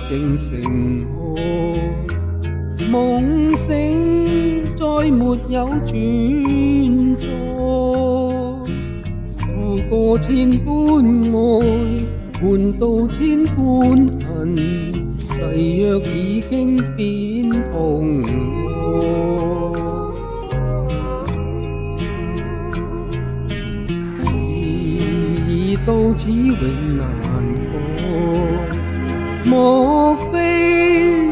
靜成河，夢醒再沒有存在。渡過千般愛，換到千般恨，誓約已經變同和。事已到此永難過，莫非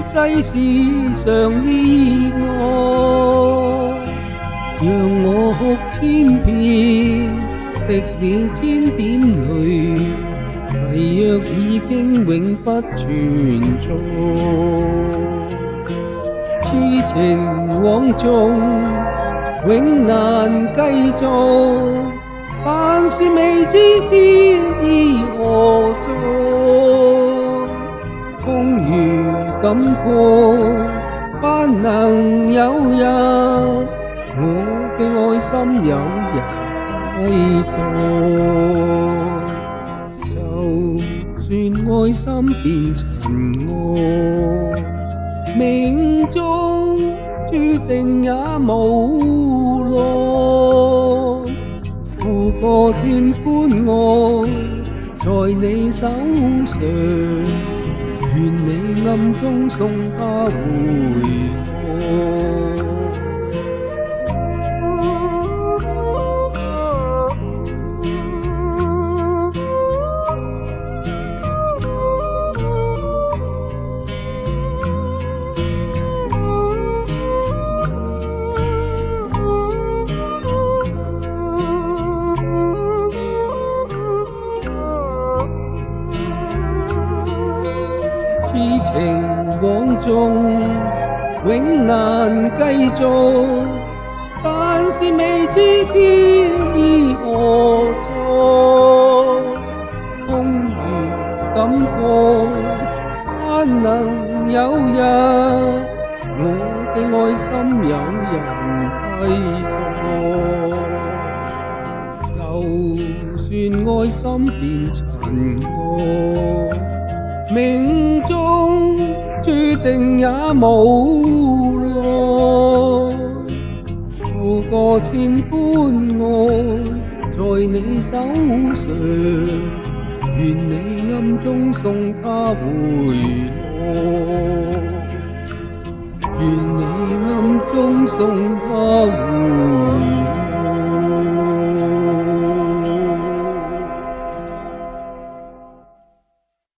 世事常意外？讓我哭千遍，滴了千點淚，誓約已經永不存在。痴情枉縱永難繼續，但是未知天意何在。風雨感覺不能有日，我嘅愛心有人替代。就算愛心變塵埃，命中注定也無奈。渡過千般愛，在你手上，願你暗中送他回來。痴情枉縱永難繼續，但是未知天意何在。風雨感覺不能有日，我嘅愛心有人替代。就算愛心變塵埃，命中注定也無奈。渡過千般愛，在你手上，願你暗中送他回來。